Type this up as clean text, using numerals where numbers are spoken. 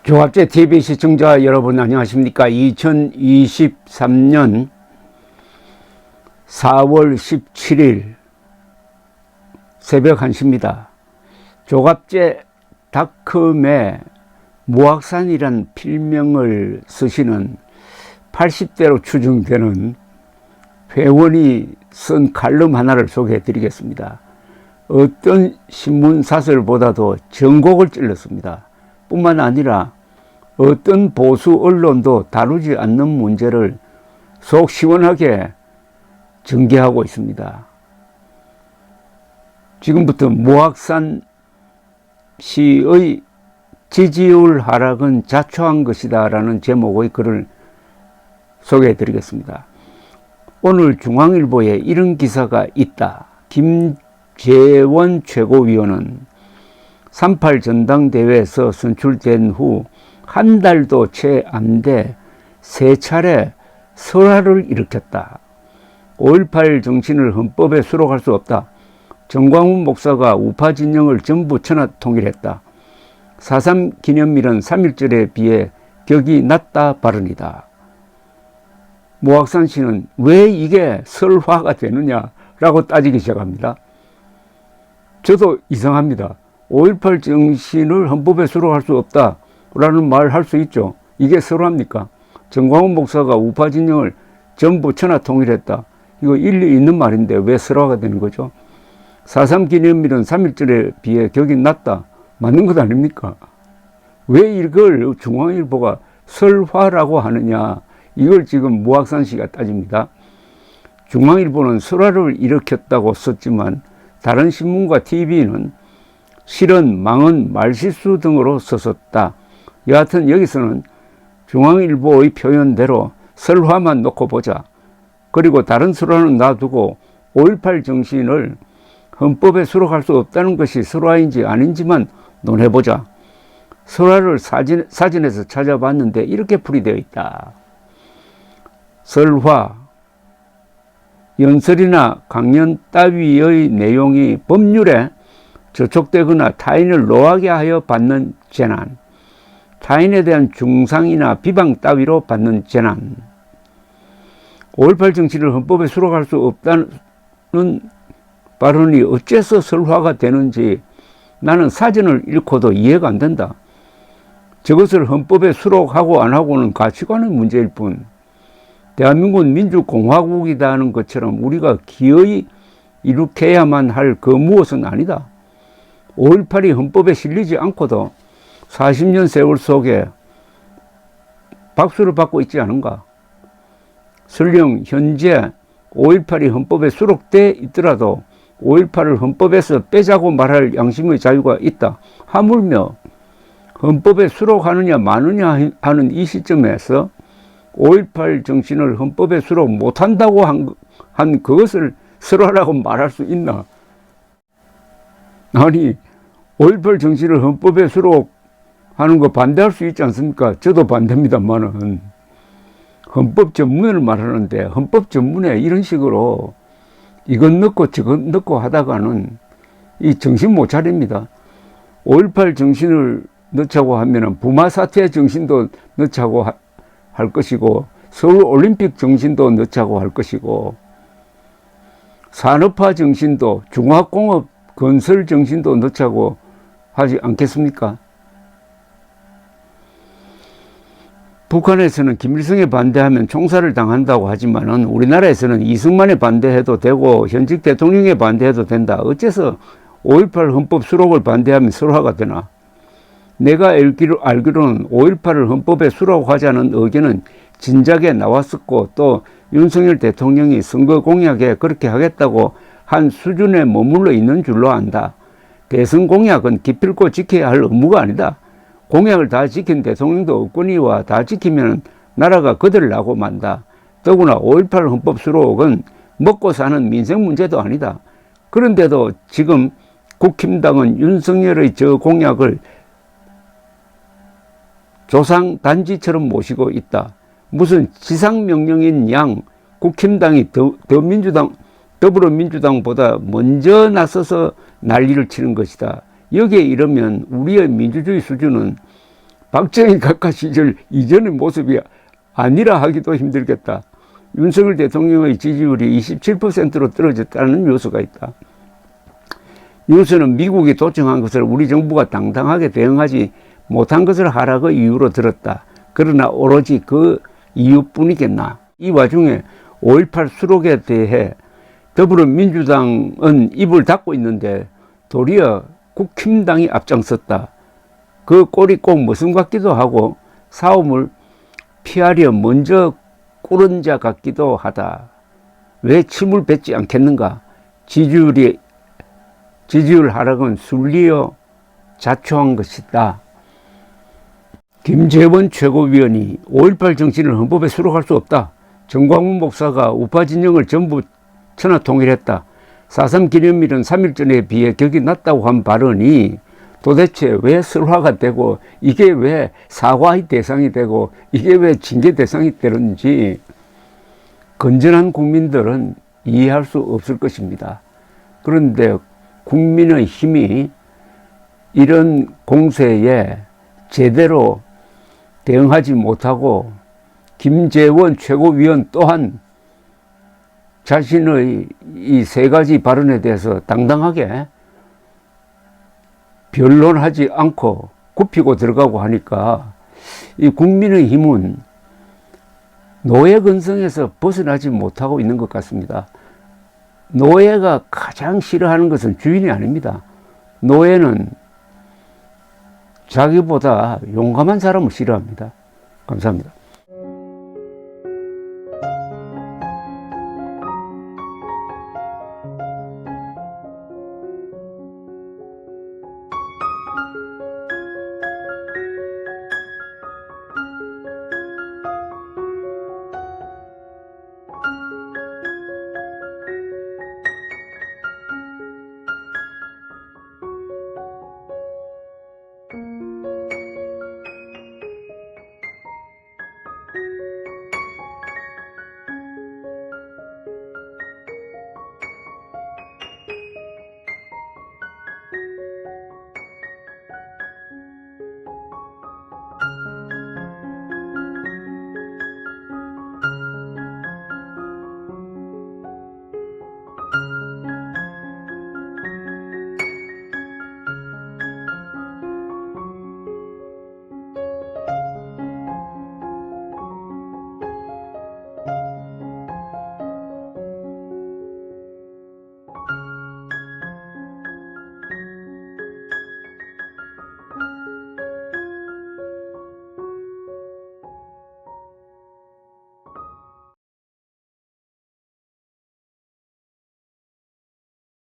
조갑제 TV 시청자 여러분 안녕하십니까? 2023년 4월 17일 새벽 1시입니다. 조갑제닷컴에 무악산이란 필명을 쓰시는 80대로 추정되는 회원이 쓴 칼럼 하나를 소개해 드리겠습니다. 어떤 신문사설보다도 전곡을 찔렀습니다. 뿐만 아니라 어떤 보수 언론도 다루지 않는 문제를 속 시원하게 전개하고 있습니다. 지금부터 무악산 시의 지지율 하락은 자초한 것이다 라는 제목의 글을 소개해 드리겠습니다. 오늘 중앙일보에 이런 기사가 있다. 김재원 최고위원은 38 전당대회에서 선출된 후 한 달도 채 안 돼 세 차례 설화를 일으켰다. 5.18 정신을 헌법에 수록할 수 없다. 정광훈 목사가 우파 진영을 전부 천하 통일했다. 4.3 기념일은 3.1절에 비해 격이 낮다 발언이다. 무악산 씨는 왜 이게 설화가 되느냐라고 따지기 시작합니다. 저도 이상합니다. 5.18 정신을 헌법에 수록할 수 없다라는 말 할 수 있죠. 이게 설화입니까? 정광훈 목사가 우파 진영을 전부 천하 통일했다. 이거 일리 있는 말인데 왜 설화가 되는 거죠? 4.3 기념일은 3.1절에 비해 격이 낮다. 맞는 것 아닙니까? 왜 이걸 중앙일보가 설화라고 하느냐. 이걸 지금 무악산 씨가 따집니다. 중앙일보는 설화를 일으켰다고 썼지만 다른 신문과 TV는 실언, 망언, 말실수 등으로 썼었다. 여하튼 여기서는 중앙일보의 표현대로 설화만 놓고 보자. 그리고 다른 설화는 놔두고 5.18 정신을 헌법에 수록할 수 없다는 것이 설화인지 아닌지만 논해보자. 설화를 사진에서 찾아봤는데 이렇게 풀이되어 있다. 설화, 연설이나 강연 따위의 내용이 법률에 저촉되거나 타인을 노하게 하여 받는 재난, 타인에 대한 중상이나 비방 따위로 받는 재난. 5.18 정신을 헌법에 수록할 수 없다는 발언이 어째서 설화가 되는지 나는 사전을 읽고도 이해가 안 된다. 저것을 헌법에 수록하고 안 하고는 가치관의 문제일 뿐, 대한민국은 민주공화국이라는 것처럼 우리가 기어이 이룩해야만 할 그 무엇은 아니다. 5.18이 헌법에 실리지 않고도 40년 세월 속에 박수를 받고 있지 않은가. 설령 현재 5.18이 헌법에 수록돼 있더라도 5.18을 헌법에서 빼자고 말할 양심의 자유가 있다. 하물며 헌법에 수록하느냐 마느냐 하는 이 시점에서 5.18 정신을 헌법에 수록 못한다고 한 그것을 설화라고 말할 수 있나? 아니 5.18 정신을 헌법에 수록하는 거 반대할 수 있지 않습니까? 저도 반대입니다만은 헌법 전문을 말하는데 헌법 전문에 이런 식으로 이것 넣고 저것 넣고 하다가는 이 정신 못 차립니다. 5.18 정신을 넣자고 하면은 부마 사태 정신도 넣자고 할 것이고 서울올림픽 정신도 넣자고 할 것이고 산업화 정신도 중화공업 건설 정신도 넣자고 하지 않겠습니까? 북한에서는 김일성에 반대하면 총살을 당한다고 하지만은 우리나라에서는 이승만에 반대해도 되고 현직 대통령에 반대해도 된다. 어째서 5.18 헌법 수록을 반대하면 설화가 되나? 내가 알기로는 5.18을 헌법에 수록하자는 의견은 진작에 나왔었고 또 윤석열 대통령이 선거 공약에 그렇게 하겠다고 한 수준에 머물러 있는 줄로 안다. 대선 공약은 기필코 지켜야 할 의무가 아니다. 공약을 다 지킨 대통령도 없거니와 다 지키면 나라가 그대를 나고 만다. 더구나 5.18 헌법 수록은 먹고 사는 민생 문제도 아니다. 그런데도 지금 국힘당은 윤석열의 저 공약을 조상단지처럼 모시고 있다. 무슨 지상명령인 양 국힘당이 더불어민주당보다 먼저 나서서 난리를 치는 것이다. 여기에 이르면 우리의 민주주의 수준은 박정희 각하 시절 이전의 모습이 아니라 하기도 힘들겠다. 윤석열 대통령의 지지율이 27%로 떨어졌다는 뉴스가 있다. 뉴스는 미국이 도청한 것을 우리 정부가 당당하게 대응하지 못한 것을 하락의 이유로 들었다. 그러나 오로지 그 이유뿐이겠나. 이 와중에 5.18 수록에 대해 더불어민주당은 입을 닫고 있는데 도리어 국힘당이 앞장섰다. 그 꼴이 꼭 무슨 같기도 하고 싸움을 피하려 먼저 꾸른 자 같기도 하다. 왜 침을 뱉지 않겠는가? 지지율 하락은 순리여 자초한 것이다. 김재원 최고위원이 5.18 정신을 헌법에 수록할 수 없다. 정광훈 목사가 우파 진영을 전부 천하통일했다. 4.3 기념일은 3일 전에 비해 격이 낮다고 한 발언이 도대체 왜 설화가 되고 이게 왜 사과의 대상이 되고 이게 왜 징계 대상이 되는지 건전한 국민들은 이해할 수 없을 것입니다. 그런데 국민의 힘이 이런 공세에 제대로 대응하지 못하고 김재원 최고위원 또한 자신의 이 세 가지 발언에 대해서 당당하게 변론하지 않고 굽히고 들어가고 하니까 이 국민의힘은 노예 근성에서 벗어나지 못하고 있는 것 같습니다. 노예가 가장 싫어하는 것은 주인이 아닙니다. 노예는 자기보다 용감한 사람을 싫어합니다. 감사합니다.